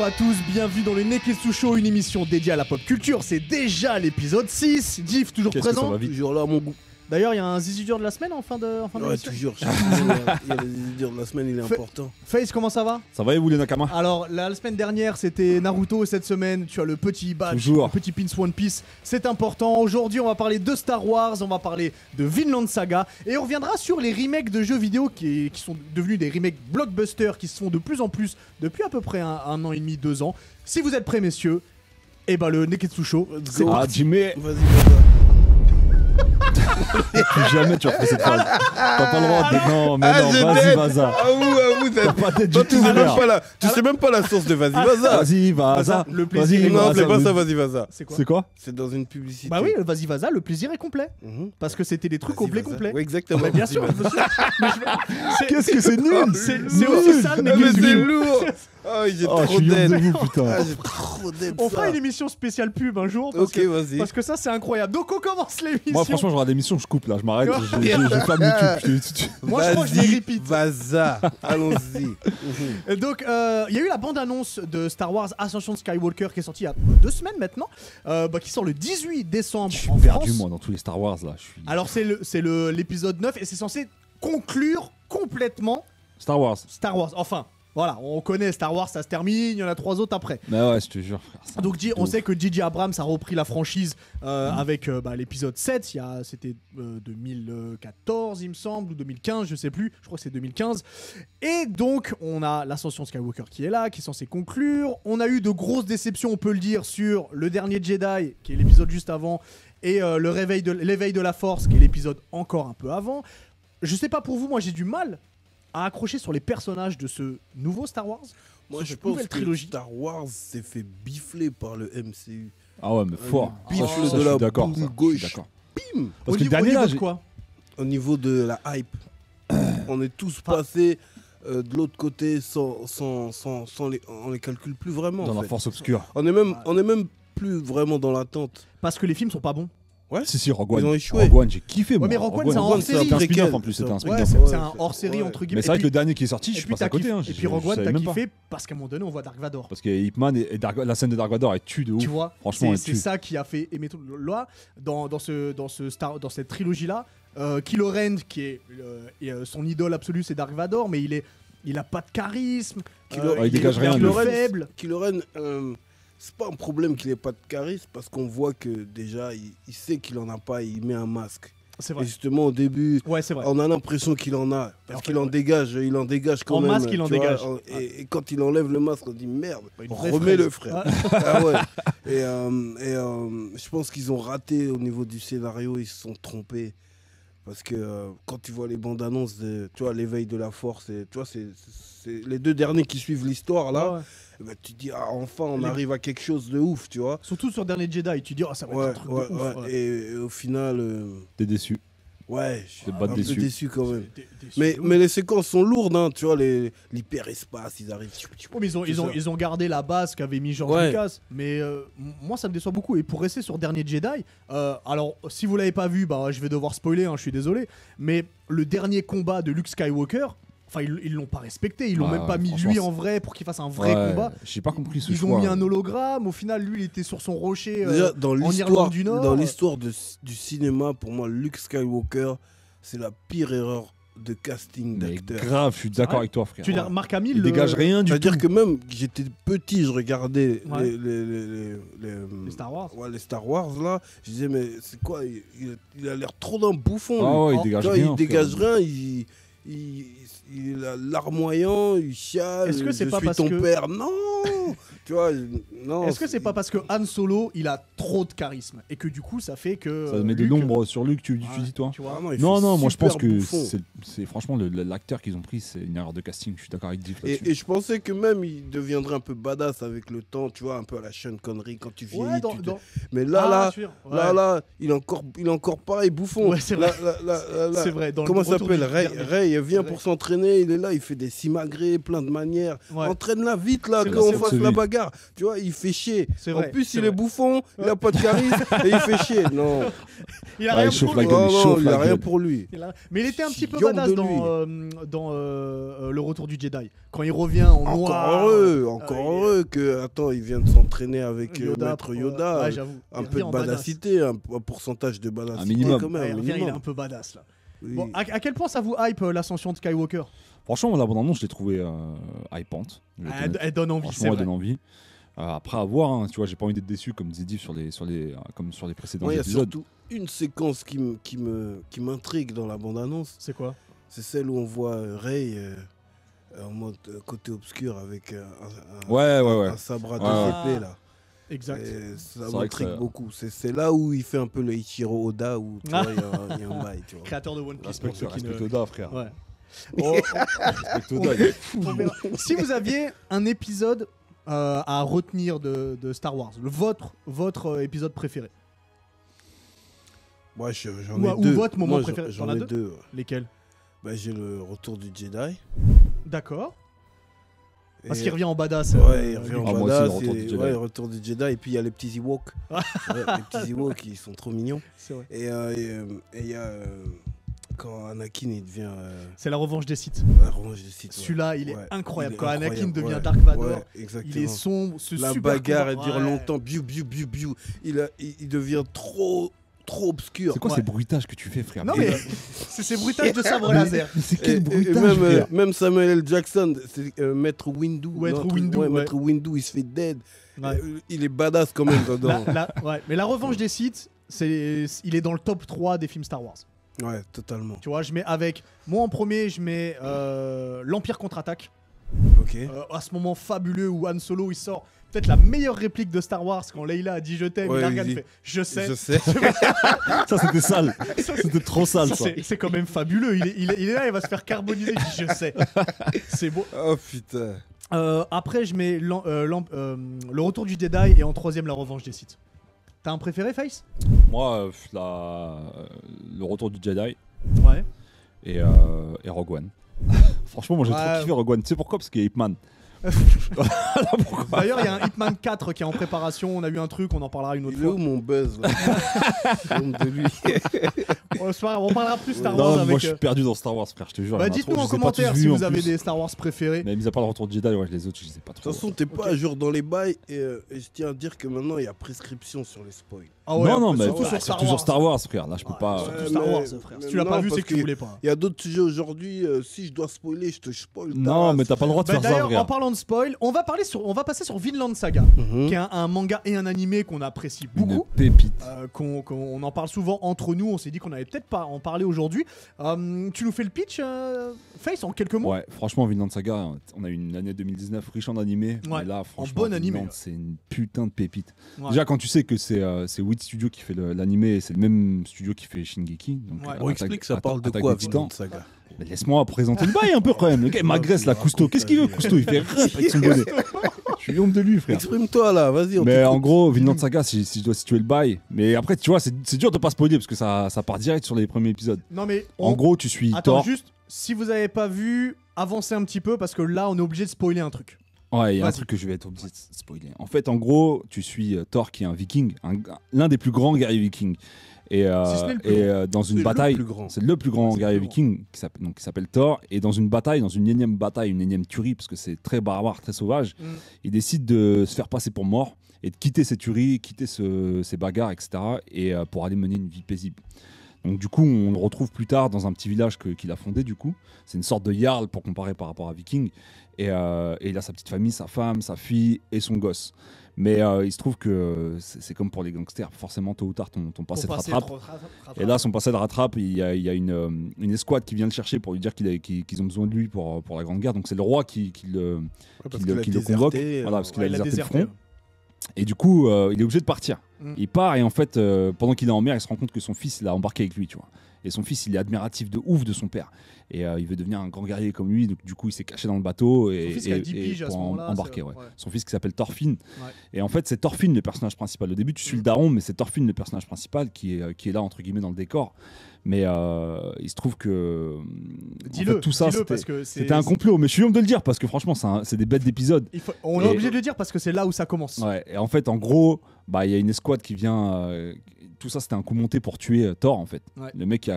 à tous, bienvenue dans le Neketsu Show, une émission dédiée à la pop culture. C'est déjà l'épisode 6. Div, toujours présent. Toujours là, mon goût. D'ailleurs, il y a un zizi dur de la semaine en fin de Ouais, d'émission. toujours. Il y a le zizi dur de la semaine, il est important. Face, comment ça va? Ça va et vous les Nakama? Alors, la semaine dernière, c'était Naruto et cette semaine, tu as le petit badge, Toujours. le petit pins One Piece. C'est important. Aujourd'hui, on va parler de Star Wars, on va parler de Vinland Saga et on reviendra sur les remakes de jeux vidéo qui sont devenus des remakes blockbusters qui se font de plus en plus depuis à peu près un an et demi, 2 ans. Si vous êtes prêts, messieurs, et bah le Neketsu Show, c'est Ah, parti. Jimmy, Vas-y, plus jamais tu refais cette phrase. T'as pas le droit de. Non, mais non, je vas-y, t'aide. Vaza. Avoue, T'as pas tête toi, du tu tout, sais même frère. pas la, tu sais même pas la source de Vas-y, Vaza. Vas-y, Vaza. Le plaisir. Vas-y, Non, Vaza, c'est pas oui. ça, Vas-y, Vaza. C'est quoi? C'est quoi? C'est dans une publicité. Bah oui, vas-y, Vaza, le plaisir est complet. Mhm. Parce que c'était des trucs Vas-y, complets. Vaza. Oui, exactement. Mais bien Vas-y, sûr, Vaza. monsieur. Qu'est-ce que c'est nul? C'est aussi ça le Ah, mais Neketsu c'est Show. lourd. Ah, j'ai Oh, je trop suis honte de d'aide. vous, putain. Ah, j'ai trop d'aide. On fera une émission spéciale pub un jour. Parce Ok, que, vas-y. parce que ça, c'est incroyable. Donc, on commence l'émission. Moi, franchement, je regarde l'émission, je coupe là, je m'arrête. Je ferme YouTube. je te dis- Moi, je crois que je les Vas-y, repeat. Vaza. Allons-y. Mhm. Et donc, il y a eu la bande-annonce de Star Wars Ascension Skywalker qui est sortie il y a 2 semaines maintenant, qui sort le 18 décembre Je suis en perdu, France. moi, dans tous les Star Wars là. Je suis. Alors, c'est l'épisode 9 et c'est censé conclure complètement Star Wars. Star Wars. Enfin, voilà, on connaît Star Wars, ça se termine, il y en a 3 autres après. Mais ouais, je te jure, frère. c'est un Donc truc de on ouf. sait que J.J. Abrams a repris la franchise avec l'épisode 7, c'était 2014 il me semble, ou 2015, je sais plus, je crois que c'est 2015. Et donc on a l'Ascension Skywalker qui est là, qui est censé conclure. On a eu de grosses déceptions, on peut le dire, sur le dernier Jedi, qui est l'épisode juste avant, et l'éveil de la Force, qui est l'épisode encore un peu avant. Je sais pas pour vous, moi j'ai du mal à accrocher sur les personnages de ce nouveau Star Wars. Moi, sur je cette pense nouvelle que trilogie. Star Wars s'est fait bifler par le MCU. Ah ouais, mais fort. bifle Ça, de je la suis d'accord. boum ça, je suis gauche. d'accord. Bim. Parce que le dernier au là, niveau de quoi? Au niveau de la hype, on est tous passés de l'autre côté on les calcule plus vraiment. dans en la fait. force obscure. On est même plus vraiment dans l'attente. Parce que les films sont pas bons. Si, si, Rogue One. Ils ont échoué. Rogue One, j'ai kiffé, moi. mais Rogue One, c'est un Rogue One, hors-série. C'était un préquel. spin-off en plus, c'était un Ouais, spin-off. c'est un hors-série Ouais. entre guillemets. Mais c'est vrai Et que le dernier qui est sorti, je et suis puis passé à côté. hein, Et puis Rogue One, savais t'as même pas. kiffé parce qu'à un moment donné, on voit Dark Vador. Parce que Hitman et la scène de Dark Vador, elle tue de ouf. Tu vois, Franchement, elle c'est tue. ça qui a fait aimer tout. Là, dans cette trilogie-là, Kylo Ren, qui est son idole absolue, c'est Dark Vador, mais il a pas de charisme. il dégage rien, Kylo lui. Ren faible. Kylo Ren, c'est pas un problème qu'il ait pas de charisme parce qu'on voit que déjà il sait qu'il en a pas, il met un masque. C'est Et vrai. justement au début, Ouais, c'est vrai. on a l'impression qu'il en a parce en fait, qu'il en ouais. dégage, il en dégage quand En même. masque, il en tu vois, dégage. et quand il enlève le masque, on dit merde, Une vraie remets-le fraise. frère. Ah ouais. Et je pense qu'ils ont raté au niveau du scénario, ils se sont trompés. Parce que quand tu vois les bandes annonces, tu vois, l'éveil de la force, et, tu vois, c'est les 2 derniers qui suivent l'histoire là. Ouais. Bah, tu te dis, ah, enfin, on arrive à quelque chose de ouf, tu vois. Surtout sur Dernier Jedi, tu dis, oh, ça va être un truc de ouf. Ouais. Et au final, T'es déçu. ouais, je suis T'es un pas peu déçu. déçu quand même. Déçu. Mais les séquences sont lourdes, hein, tu vois, l'hyperespace, ils arrivent. Oh, mais ils ont gardé la base qu'avait mis George Ouais. Lucas. Mais moi, ça me déçoit beaucoup. Et pour rester sur Dernier Jedi, alors si vous l'avez pas vu, bah, je vais devoir spoiler, hein, je suis désolé. Mais le dernier combat de Luke Skywalker, enfin, ils l'ont pas respecté. Ils l'ont Ouais, même pas mis franchement, lui en vrai pour qu'il fasse un vrai Ouais, combat. J'ai pas compris ce Ils choix. ont mis un hologramme. Au final, lui, il était sur son rocher Déjà, dans en Irlande l'histoire du Nord. dans l'histoire du cinéma, pour moi, Luke Skywalker, c'est la pire erreur de casting Mais d'acteur. grave, je suis d'accord vrai avec toi, frère. Tu veux dire, Mark Hamill, Il dégage rien du tout. C'est-à-dire que même j'étais petit, je regardais Ouais. les Star Wars. Ouais, les Star Wars là. Je disais, mais c'est quoi, il a l'air trop d'un bouffon. Ah ouais, Oh, il dégage Tu vois, rien. il dégage frère. rien, il a larmoyant, il chiale. Est-ce que c'est je pas suis parce ton que- père. Non. Tu vois, non. Est-ce que c'est pas parce que Han Solo, il a trop de charisme et que du coup, ça fait que Ça met de Luke, l'ombre sur Luke, tu ouais, dis toi. tu vois. Ah non, il Non, fait non, moi je super pense que bouffon. c'est franchement l'acteur qu'ils ont pris, c'est une erreur de casting. Je suis d'accord avec Diff là-dessus. Et je pensais que même il deviendrait un peu badass avec le temps, tu vois, un peu à la Sean Connery quand tu vieillis. Ouais, Mais là, Ah, je veux dire, ouais. là, il est encore pareil, bouffon. Ouais, c'est vrai. Là, C'est vrai. Dans comment le ça retour s'appelle du Ray, dernier. Ray, elle vient C'est pour vrai. s'entraîner s'entraîner, il est là, il fait des simagrées, plein de manières. Ouais. Entraîne-la vite là, C'est qu'on vrai, fasse c'est la vrai. bagarre. Tu vois, il fait chier. C'est En vrai, plus, c'est il est vrai. bouffon, il a pas de charisme et il fait chier. Non, Il a Ouais, rien il chauffe pour la lui. gueule. non, il non, chauffe il la a rien gueule. pour lui. Mais il était un petit peu Yonk badass de dans Le Retour du Jedi. Quand il revient en noir. Encore heureux que, attends, il vient de s'entraîner avec Maître Yoda. Ouais, j'avoue. Un Il peu de revient en badass. badacité, un pourcentage de badacité Un minimum. quand même. Ouais, il un revient, il est minimum. un peu badass là. Oui. Bon, à quel point ça vous hype l'ascension de Skywalker? Franchement, la bande-annonce, je l'ai trouvée hypante. Je vais être honnête. Elle donne envie, c'est Franchement, elle vrai. donne envie. Après avoir, hein, tu vois, j'ai pas envie d'être déçu comme disait Div comme sur les précédents Moi, il y a épisodes. surtout une séquence qui m'intrigue dans la bande-annonce. C'est quoi? C'est celle où on voit Rey en mode côté obscur avec Ouais. un sabre à deux Ouais. épées là. Exact. Et ça vrai que m'intrigue ça- beaucoup. C'est là où il fait un peu le Ichiro Oda où tu vois, il y a un bail. Tu vois. Créateur de One Piece pour ceux qui ne... Respecte Oda, frère. Ouais. Respecte Oda, il est fou. On verra. Si vous aviez un épisode à retenir de Star Wars, votre épisode préféré, Moi, j'en Ou- ai ou deux. votre moment Moi, préféré. J'en T'en as ai deux deux. Ouais. lesquels? Bah, j'ai le retour du Jedi. D'accord. Parce Et- qu'il revient en badass. Ouais, il revient Ah, en moi aussi, badass. le retour du Jedi. Ouais, le retour du Jedi. Et puis il y a les petits Ewoks. Ah. Ouais, les petits Ewoks, ils sont trop mignons. C'est vrai. Et il y a quand Anakin il devient C'est la revanche des Sith. la revanche des Sith. Ouais. Celui-là, il est Ouais, incroyable. il est Quand Anakin incroyable, devient ouais. Dark Vador, Ouais, exactement. il est sombre. Ce La super bagarre, combat. elle dure Ouais. longtemps. Biou, biou, biou, biou. Il devient trop obscur. C'est quoi Ouais. ces bruitages que tu fais, frère? Non mais c'est ces bruitages de sabre laser. C'est Et, quel et bruitage, même, frère? même Samuel L. Jackson, c'est Maître Windu. Maître non, Windu, ouais. Maître Windu, il se fait dead. Ouais. Il est badass quand même dedans. Ouais. Mais la revanche des Sith, il est dans le top 3 des films Star Wars. Ouais, totalement. Tu vois, je mets avec. Moi en premier, je mets l'Empire contre-attaque. Ok. À ce moment fabuleux où Han Solo il sort. Peut-être la meilleure réplique de Star Wars quand Leila a dit je t'aime. Ouais, et il Dargan dit, fait je sais. Je sais. Ça, c'était sale. C'était trop sale, ça. C'est quand même fabuleux. Il est là, il va se faire carboniser. Il dit je sais. C'est beau. Oh putain. Après, je mets le retour du Jedi et en troisième, la revanche des Sith. T'as un préféré, Face? Moi, le retour du Jedi Ouais. et Rogue One. Franchement, moi j'ai Ouais. trop kiffé Rogue One. Tu sais pourquoi? Parce qu'il y a Ip Man. D'ailleurs, il y a un Hitman 4 qui est en préparation. On a eu un truc, on en parlera une autre Il est où fois. mon buzz là J'ai honte de lui. C'est pas grave, on parlera plus Star Wars Non, avec. moi je suis perdu dans Star Wars, frère, je te jure. il y en a Dites-nous trop, en je les ai pas tous commentaire si vus, en vous avez plus. des Star Wars préférés. Mais mis à part le retour du Jedi, ouais, les autres, je les ai pas De trop. toute façon, t'es pas à jour dans les bails et je tiens à dire que maintenant il y a prescription sur les spoils. Ah ouais, non, mais surtout ouais, sur Star surtout sur Wars. Star Wars, frère. Là, je peux Ouais, pas. surtout Ouais, Star mais- Wars, frère. Si tu l'as non, pas vu, parce c'est que tu que- voulais pas. Il y a d'autres sujets aujourd'hui, si je dois spoiler, je te spoil. ta Non, race. mais t'as pas le droit de faire ça, D'ailleurs, en frère. parlant de spoil, on va passer sur Vinland Saga, Mhm. qui est un manga et un animé qu'on apprécie Une beaucoup. pépite. On en parle souvent entre nous. On s'est dit qu'on allait peut-être pas en parler aujourd'hui. Tu nous fais le pitch, Face, en quelques mots. Ouais, franchement, Vinland Saga, on a eu une année 2019 riche en animé. Ouais, Mais là, franchement, bon animé, Vinland, ouais. c'est une putain de pépite. Ouais. Déjà, quand tu sais que c'est Wit Studio qui fait l'animé, et c'est le même studio qui fait Shingeki. Donc, Ouais. On explique, ça parle de Attaque quoi, des Titans. Vinland Saga Mais laisse-moi présenter le bail un peu quand même. Le gars, il m'agresse là, Cousteau. Qu'est-ce qu'il veut, Cousteau? Il fait rap avec son bonnet. Je suis honte de lui, frère. Exprime-toi là, vas-y. on Mais en t'écoute. gros, Vinland Saga, si je dois situer le bail. Mais après, tu vois, c'est dur de pas spoiler parce que ça part direct sur les premiers épisodes. Non mais En gros, tu suis attends Thor. juste. Si vous avez pas vu, avancez un petit peu parce que là, on est obligé de spoiler un truc. Ouais, il y a un Vas-y. truc que je vais être obligé de spoiler. En fait, en gros, tu suis Thor qui est un viking, l'un des plus grands guerriers vikings. Et, Si ce n'est le plus grand. dans C'est une le bataille, plus grand. c'est le plus grand Ouais, c'est le guerrier plus grand. viking qui s'appelle Thor. Et dans une bataille, dans une énième bataille, une énième tuerie, parce que c'est très barbare, très sauvage, il décide de se faire passer pour mort et de quitter ces tueries, quitter ces bagarres, etc. Et pour aller mener une vie paisible. Donc du coup, on le retrouve plus tard dans un petit village qu'il a fondé. Du coup, c'est une sorte de jarl pour comparer par rapport à Viking. Et il a sa petite famille, sa femme, sa fille et son gosse. Mais il se trouve que c'est comme pour les gangsters. Forcément, tôt ou tard, ton passé te rattrape. Et là, son passé le rattrape. Il y a une escouade qui vient le chercher pour lui dire qu'ils ont besoin de lui pour la Grande Guerre. Donc c'est le roi qui le Ouais, parce qui le qu'il a convoque. déserté, Voilà, parce qu'il Ouais, a il a déserté le déserté. front. Et du coup, il est obligé de partir. Mm. Il part et en fait, pendant qu'il est en mer, il se rend compte que son fils l'a embarqué avec lui, tu vois. Et son fils, il est admiratif de ouf de son père. Et il veut devenir un grand guerrier comme lui. Donc, du coup, il s'est caché dans le bateau Son fils qui a 10 piges à pour ce moment-là, embarquer. c'est- Ouais. ouais. Son fils qui s'appelle Thorfinn. Ouais. Et en fait, c'est Thorfinn le personnage principal. Au début, tu suis le daron, mais c'est Thorfinn le personnage principal qui est là, entre guillemets, dans le décor. Mais il se trouve que en Dis-le, fait, tout ça, dis-le, parce que c'était un complot. Mais je suis homme de le dire parce que franchement, c'est des bêtes d'épisodes. On est Et- obligé de le dire parce que c'est là où ça commence. Ouais, et en fait, en gros, bah, il y a une escouade qui vient. Tout ça, c'était un coup monté pour tuer Thor, en fait. Ouais. Le mec, il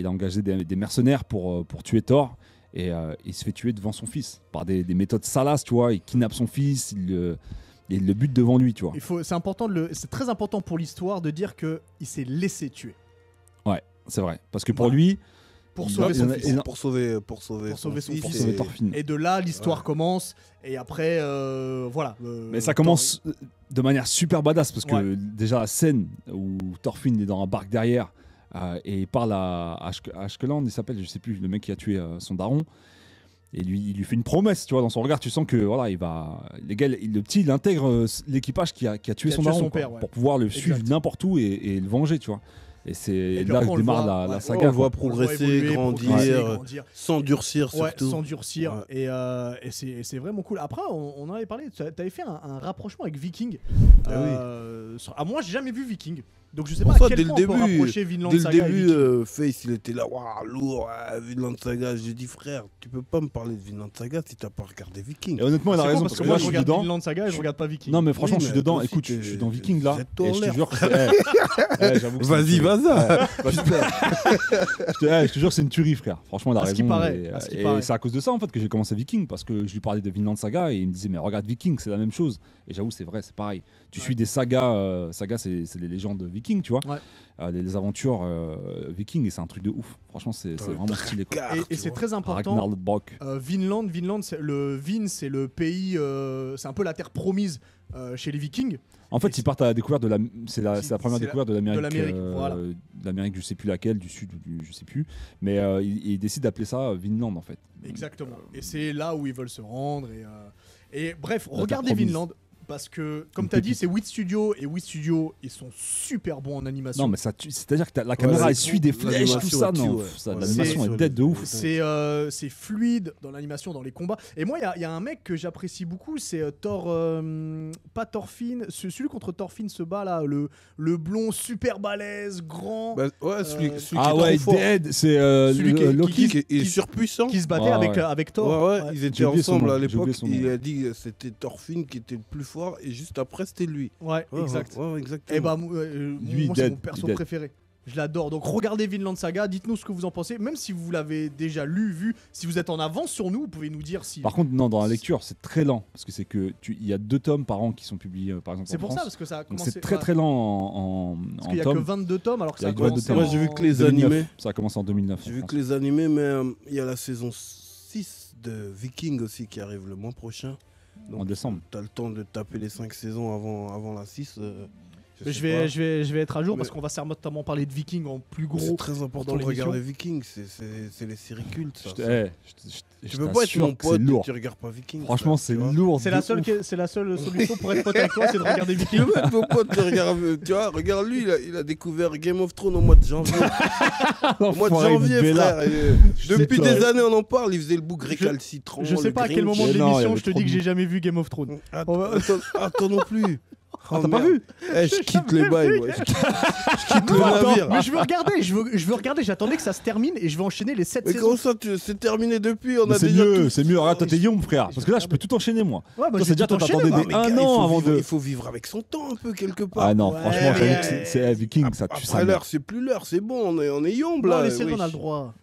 a engagé des mercenaires pour tuer Thor. Et il se fait tuer devant son fils par des méthodes salaces, tu vois. Il kidnappe son fils, il le bute devant lui, tu vois. C'est très important pour l'histoire de dire que il s'est laissé tuer Ouais, c'est vrai. Parce que pour Voilà. lui, pour Il sauver va- son il y en a- fils. il y en a- Pour sauver sauver son fils. pour fils, sauver et- Thorfinn. Et de là, l'histoire Ouais. commence. Et après, voilà. Mais ça commence de manière super badass parce que Ouais. déjà la scène où Thorfinn est dans un barque derrière et il parle à Ashkeland, il s'appelle, je sais plus, le mec qui a tué son daron. Et il lui fait une promesse, tu vois, dans son regard, tu sens que voilà, le petit, il intègre l'équipage qui a tué son daron, quoi, père, ouais. pour pouvoir le suivre Exact. n'importe où et le venger, tu vois. Et c'est puis là après, que on le démarre voit, la ouais, saga. on le voit quoi. On le voit progresser, évoluer, grandir, grandir. s'endurcir Ouais, surtout. sans durcir. Ouais. Et c'est vraiment cool. Après, on en avait parlé. Tu avais fait un rapprochement avec Viking. Moi, j'ai jamais vu Viking. Donc, je sais pas Pour ça, à quel dès le point on peut début, rapprocher Vinland Dès le Saga et début, Viking. Face, il était là, waouh, lourd, Vinland Saga. J'ai dit, frère, tu peux pas me parler de Vinland Saga si t'as pas regardé Viking. Et honnêtement, il a C'est con raison parce parce que que moi, moi, je je suis regarde dedans. Vinland Saga et je regarde pas Viking. Non, mais franchement, Oui, je suis mais dedans. toi aussi, Écoute, je suis dans Viking là. jette-toi Et en je te l'air. jure que j'avoue que c'est Vas-y, une tuerie. vas-y. Je te jure que c'est une tuerie, frère. Franchement, il a À ce qui raison. paraît, Et, à ce qui et paraît. c'est à cause de ça en fait que j'ai commencé Viking parce que je lui parlais de Vinland Saga et il me disait mais regarde Viking, c'est la même chose. Et j'avoue, c'est vrai, c'est pareil. Tu suis des sagas, c'est les légendes Viking, tu vois. Ouais. Les aventures Viking et c'est un truc de ouf. Franchement, c'est vraiment stylé quoi. Et c'est très important. Ragnar Lodbrok. Vinland, c'est le pays, c'est un peu la terre promise chez les Vikings. En fait, ils partent à la découverte de c'est la première c'est découverte de l'Amérique. voilà. De l'Amérique, je sais plus laquelle, du sud, je sais plus. Mais ils décident d'appeler ça Vinland en fait. Exactement. Et c'est là où ils veulent se rendre. Et bref, La regardez terre promise. Vinland. Parce que, comme Une tu as dit, pépite. c'est Wit Studio. Et Wit Studio, ils sont super bons en animation. Non, mais c'est-à-dire que la caméra elle suit des flèches, tout l'animation ça. est Non, dessus, ouais. ça, Ouais, l'animation c'est- est dead de ouf. C'est fluide dans l'animation, dans les combats. Et moi, il y a un mec que j'apprécie beaucoup, c'est Thor, pas Thorfinn, celui contre Thorfinn se bat là, le blond super balèze, grand, Bah, ouais, celui Ah qui est ouais, trop fort. dead, c'est Celui qui est- Loki. Qui est surpuissant. qui se battait Ah, avec, ouais. avec Thor. Ouais, Ouais. ils J'ai étaient oublié son ensemble nom, à j'ai l'époque. oublié son Il nom. a dit que c'était Thorfinn qui était le plus fort et juste après c'était lui. Ouais, Ouais, exact. Ouais, exactement. Et bah, Lui, moi, c'est dead, mon perso il dead. préféré. Je l'adore. Donc regardez Vinland Saga, dites-nous ce que vous en pensez. Même si vous l'avez déjà lu, vu, si vous êtes en avance sur nous, vous pouvez nous dire si. Par contre, non, dans la lecture, c'est très lent parce que c'est que il y a 2 tomes par an qui sont publiés, par exemple. C'est en pour France. ça, parce que ça a Donc commencé. c'est très très lent en Parce qu'il y a que tomes. 22 tomes, alors que Il y a ça a que 22 commencé. tomes. Moi, j'ai vu que les 2009. animés. Ça a commencé en 2009. J'ai en vu France. que les animés, mais il y a la saison 6 de Viking aussi qui arrive le mois prochain. Donc, En décembre. T'as le temps de taper les 5 saisons avant la 6. Mais je vais être à jour parce qu'on va certainement parler de Vikings en plus C'est gros. très important dans de l'émission. regarder Viking, c'est les séries cultes. Ça. Je Tu peux pas être t'assure mon que c'est pote et lourd. tu regardes pas Viking. Franchement, ça, c'est tu vois. lourd. C'est de la seule, ouf. c'est la seule solution pour être pote avec toi, c'est de regarder Tu Vikings. peux pas être mon pote, tu vois, regarde lui, il a découvert Game of Thrones au mois de janvier. Au mois de L'enfoiré janvier, Bella. frère. Depuis toi. des années, on en parle. Il faisait le bouc récalcitrant. Je sais le pas à quel Grinch. moment de Mais non, il y l'émission avait je te trop dis de que j'ai jamais vu Game of Thrones. Attends non plus. Ah, t'as pas vu? Eh, je quitte les bails, moi. Je quitte le Attends, navire. mais je veux regarder, j'attendais que ça se termine et je vais enchaîner les 7 Mais saisons. comment ça, c'est terminé depuis? On Mais a c'est déjà mieux, tout- c'est mieux. Regarde, toi t'es young, frère. Parce que là, je peux tout enchaîner, moi. Ouais, bah, Toi, je c'est vais déjà, tout toi, enchaîner, t'attendais moi. des Mais 1 gars, an avant de. Il faut vivre avec son temps un peu quelque part. Ah non, Ouais, franchement, mais- j'avoue que c'est Viking, ça tue ça. Après l'heure, c'est plus l'heure, c'est bon, on est yombe Non, là. les séries, on a wesh. le droit.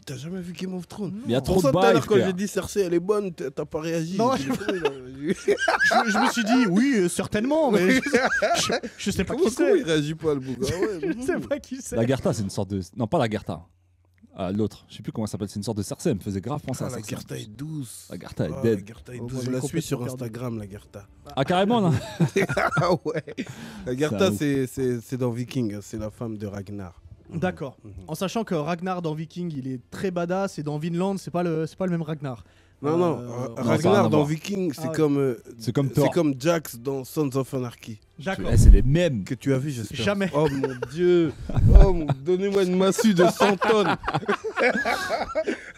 T'as jamais vu Game of Thrones? Mais il y a Pour trop ça, de tout à bails, l'heure, quand frère. j'ai dit Cersei, elle est bonne, t'as pas réagi. Non, J'ai dit, je me suis dit, oui, certainement, mais je sais pas Comment qui comment c'est. il réagit pas, le bouc? Ah ouais, Je sais pas qui c'est. La Gertha, c'est une sorte de. Non, pas la Gertha. L'autre, je sais plus comment elle s'appelle, c'est une sorte de Cersei, elle me faisait grave penser Ah, à la Cersei. Gertha est douce. La Gertha est Ah, dead. La Gertha est Oh, douce. moi, Je j'ai la suis sur complètement perdu. Instagram, la Gertha. Ah, carrément, là. Ah ouais. La Gertha, ouf. c'est dans Viking, c'est la femme de Ragnar. D'accord. Mhm. En sachant que Ragnar dans Viking, il est très badass et dans Vinland, c'est pas le même Ragnar. Non, en Ragnar rien à dans voir. Viking, c'est Ah ouais. comme, C'est comme Thor. Jax dans Sons of Anarchy. D'accord. C'est les mêmes. Que tu as vu, j'espère. Jamais. Oh mon dieu. Donnez-moi une massue de 100 tonnes.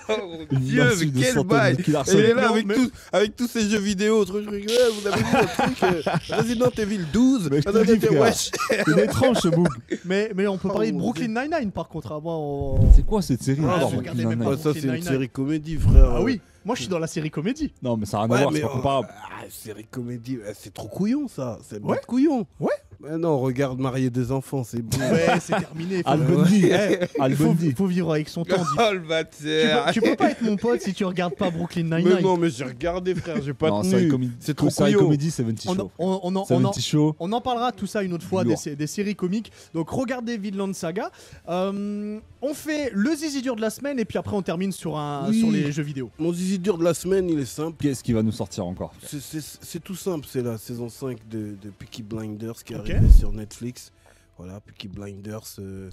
Oh mon Une dieu, massue mais de quel 100 tonnes bail. de Kid Et Larson. il est là Non, avec, mais- avec tous ces jeux vidéo. Truc, vous avez vu le truc Resident Evil 12. Mais je te le dis, frère. wesh. C'est étrange ce book. Mais on peut Oh, parler de mon Brooklyn Nine-Nine par contre. Ah, moi, C'est quoi cette série Ah, encore, je Brooklyn regardais même Nine-Nine pas. Ça, c'est une Nine-Nine. série comédie, frère. Ah oui, moi je suis dans la série comédie. Non, mais ça n'a rien Ouais, à voir, mais c'est pas comparable. série comédie, c'est trop couillon ça. C'est Ouais. ouais. couillon. Ouais. Mais non, regarde marier des enfants, c'est bon. Ouais, c'est terminé. Al Bundy. Al faut, Bundy. faut vivre avec son temps. dis. Oh le bâtard. Tu peux pas être mon pote si tu regardes pas Brooklyn Mais Nine-Nine. non, mais j'ai regardé, frère, j'ai pas Non, c'est tenu. C'est trop série couillon. comédie, 70 On, Show. on en 70 Show. on en parlera tout ça une autre fois, Lourd. des séries comiques. Donc regardez Vinland Saga. On fait le zizi dur de la semaine et puis après on termine sur Oui. les jeux vidéo. Mon zizi dur de la semaine, il est simple. Qu'est-ce qui va nous sortir encore? C'est tout simple, c'est la saison 5 de Peaky Blinders qui est Ok. arrivée sur Netflix. Voilà, Peaky Blinders.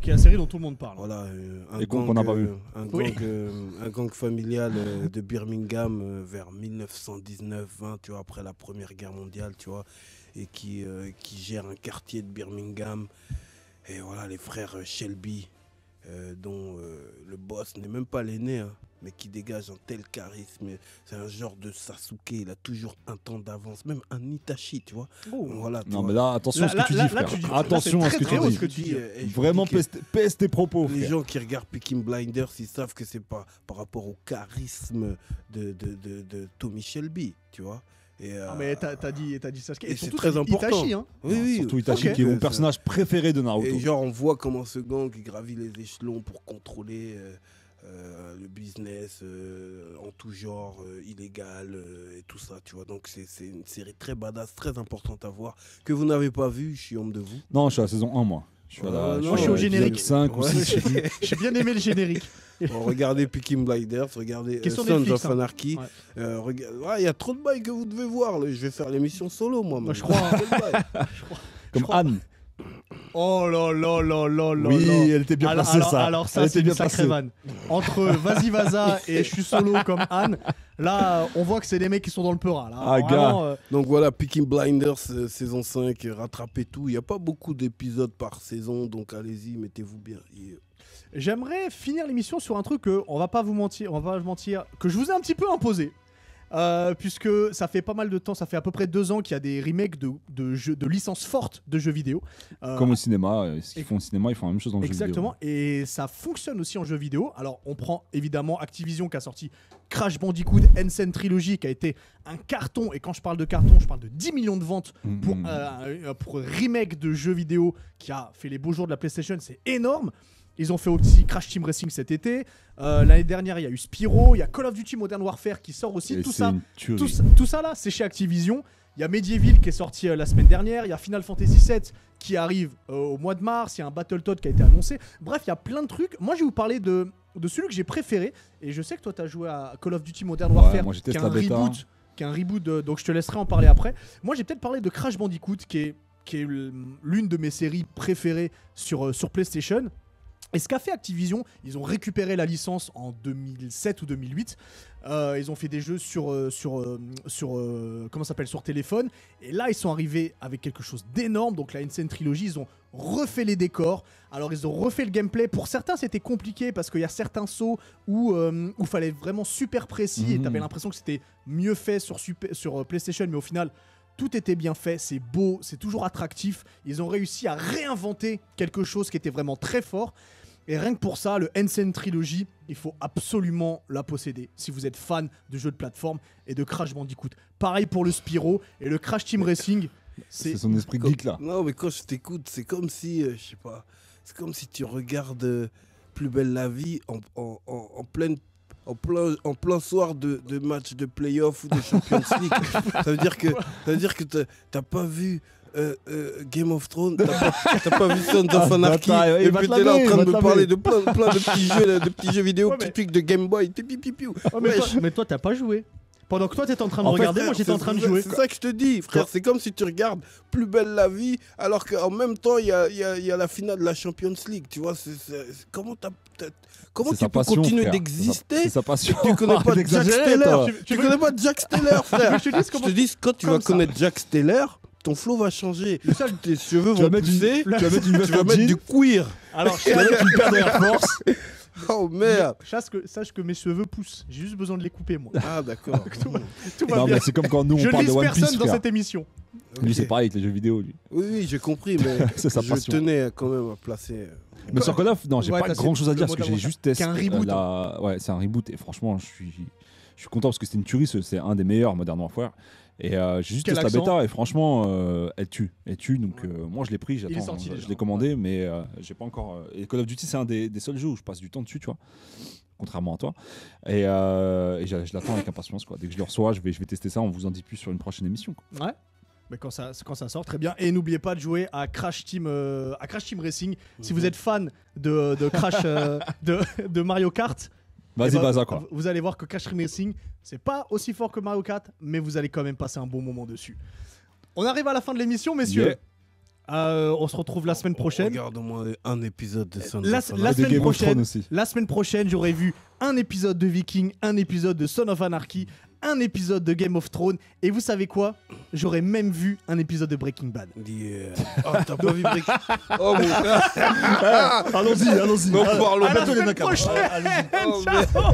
Qui est la série dont tout le monde parle. Voilà, un Et qu'on gang, n'a pas vu. Oui. Un gang familial de Birmingham vers 1919-20, tu vois, après la Première Guerre mondiale, tu vois, et qui gère un quartier de Birmingham. Et voilà, les frères Shelby, dont le boss n'est même pas l'aîné, hein, mais qui dégage un tel charisme. C'est un genre de Sasuke, il a toujours un temps d'avance, même un Itachi, tu vois. Oh. Voilà, tu Non, vois. mais là, attention à ce que tu dis, là, frère. tu dis- Attention là, à ce c'est que très tu haut dis. ce que tu dis. Et je Vraiment, dis que pèse tes propos, les frère. gens qui regardent Peaky Blinders, ils savent que c'est pas par rapport au charisme de Tommy Shelby, tu vois. Et, Ah, mais t'as dit Sasuke. et c'est surtout, très important. Itachi, hein. oui, oui. Surtout Itachi, Ok. qui est mon personnage préféré de Naruto. Et genre, on voit comment ce gang il gravit les échelons pour contrôler le business en tout genre, illégal et tout ça, tu vois. Donc, c'est une série très badass, très importante à voir, que vous n'avez pas vue, je suis homme de vous. Non, je suis à la saison 1, moi. Je suis à la, Non, moi, je suis au générique. 5 ou Ouais. 6, je sais plus. J'ai bien aimé le générique. Bon, regardez Peaky Blinders, regardez Qui est sur Sons Netflix, of hein. Anarchy. Ouais. Il y a trop de bails que vous devez voir. Là. Je vais faire l'émission solo, moi. Moi, je crois, hein. Quel bail. Comme crois- Anne. Oh là là là là là Oui, là. elle était bien placée, alors, ça. alors ça, Elle c'est était une bien sacrée placée. vanne. Entre Vas-y Vaza et je suis solo comme Anne, là, on voit que c'est des mecs qui sont dans le peura. Là. Ah, Vraiment, Donc voilà, Peaky Blinders, saison 5, rattrapez tout. Il n'y a pas beaucoup d'épisodes par saison, donc allez-y, mettez-vous bien. j'aimerais finir l'émission sur un truc que, on va pas vous mentir, que je vous ai un petit peu imposé. Puisque ça fait pas mal de temps, ça fait à peu près 2 ans qu'il y a des remakes de licences fortes de jeux vidéo. Comme au cinéma. Ce qu'ils et- font au cinéma, ils font la même chose dans le jeu vidéo. Exactement, et ça fonctionne aussi en jeu vidéo. Alors, on prend évidemment Activision qui a sorti Crash Bandicoot Insane Trilogy qui a été un carton. Et quand je parle de carton, je parle de 10 millions de ventes pour un remake de jeu vidéo qui a fait les beaux jours de la PlayStation. C'est énorme. Ils ont fait aussi Crash Team Racing cet été. L'année dernière, il y a eu Spyro. Il y a Call of Duty Modern Warfare qui sort aussi. Et Tout c'est ça, une tuerie. tout ça là, c'est chez Activision. Il y a Medieval qui est sorti la semaine dernière. Il y a Final Fantasy VII qui arrive au mois de mars. Il y a un Battletoad qui a été annoncé. Bref, il y a plein de trucs. Moi, je vais vous parler de celui que j'ai préféré. Et je sais que toi, tu as joué à Call of Duty Modern Warfare, moi, j'ai qui est testé un la bêta. reboot. Qui est un reboot donc je te laisserai en parler après. Moi, j'ai peut-être parlé de Crash Bandicoot, qui est l'une de mes séries préférées sur PlayStation. Et ce qu'a fait Activision, ils ont récupéré la licence en 2007 ou 2008. Ils ont fait des jeux sur comment ça s'appelle, sur téléphone. Et là, ils sont arrivés avec quelque chose d'énorme. Donc la Insane Trilogy, ils ont refait les décors. Alors ils ont refait le gameplay. Pour certains, c'était compliqué parce qu'il y a certains sauts où fallait vraiment super précis. Et t'avais l'impression que c'était mieux fait sur PlayStation, mais au final, tout était bien fait, c'est beau, c'est toujours attractif. Ils ont réussi à réinventer quelque chose qui était vraiment très fort. Et rien que pour ça, le Insane Trilogy, il faut absolument la posséder si vous êtes fan de jeux de plateforme et de Crash Bandicoot. Pareil pour le Spyro et le Crash Team Racing. C'est son esprit geek là. Non, mais quand je t'écoute, c'est comme si, je sais pas, c'est comme si tu regardes Plus belle la vie en plein soir de match de playoff ou de Champions League. Ça veut dire que t'as pas vu Game of Thrones, t'as pas vu Sons of Anarchy, bataille, et il va puis te t'es là en laver, train il de va me te parler laver. de plein de petits jeux vidéo, Ouais, petits mais- trucs de Game Boy, piou, piou, piou. Oh, mais toi, t'as pas joué. Pendant que toi t'étais en train de En fait, regarder, moi j'étais en train de jouer. C'est ça que je te dis, frère. C'est comme si tu regardes Plus belle la vie, alors qu'en même temps, il y a la finale de la Champions League. Tu vois, comment C'est tu sa peux passion, continuer frère. d'exister C'est sa passion. si tu connais pas Arrête Jack d'exagérer, Steller? toi. Tu connais pas Jack Steller, frère. Je te dis comment- Je te dis, quand tu vas comme ça. connaître Jack Steller, ton flow va changer. Tes cheveux Tu vas vont mettre pousser. tu vas mettre une Tu veste vas en mettre jean, du queer. Alors tu vas mettre une paire de Air Force. Oh merde. sache que mes cheveux poussent. J'ai juste besoin de les couper moi. Ah d'accord. Tout va Non, bien. mais c'est comme quand nous Je on ne parle de lise One Piece. personne dans frère. cette émission. Lui, c'est Ok. pareil avec les jeux vidéo. Lui. Oui, j'ai compris, mais C'est sa je passion. tenais quand même à placer. Mais sur Call of, non, j'ai Ouais, pas t'as grand chose à le dire mot parce que j'ai d'amour. juste testé. Qu'un reboot, Ouais, c'est un reboot et franchement, je suis content parce que c'était une tuerie. C'est un des meilleurs Modern Warfare. Et j'ai juste Quel testé la accent bêta et franchement, elle tue. Donc moi, je l'ai pris, Il est j'attends. sorti Je déjà. l'ai commandé, mais j'ai pas encore. Et Call of Duty, c'est un des seuls jeux où je passe du temps dessus, tu vois. Contrairement à toi. Et je l'attends avec impatience, quoi. Dès que je le reçois, je vais tester ça. On vous en dit plus sur une prochaine émission, quoi. Ouais. Mais quand ça sort, très bien. Et n'oubliez pas de jouer à Crash Team Racing. Si vous êtes fan de Crash de Mario Kart, Vas-y, eh ben, Baza, quoi. vous allez voir que Crash Team Racing, c'est pas aussi fort que Mario Kart, mais vous allez quand même passer un bon moment dessus. On arrive à la fin de l'émission, messieurs. On se retrouve la semaine prochaine. Regarde-moi un épisode de Sons La of la Et de semaine Game of prochaine, Thrones aussi. La semaine prochaine, j'aurai vu un épisode de Viking, un épisode de Son of Anarchy, un épisode de Game of Thrones, et vous savez quoi? J'aurais même vu un épisode de Breaking Bad. Yeah. Oh, t'as pas vu Breaking Oh mon gars. Allons-y. Donc, parlons À la pas de semaine Nakama. prochaine. Oh, merde. Ciao.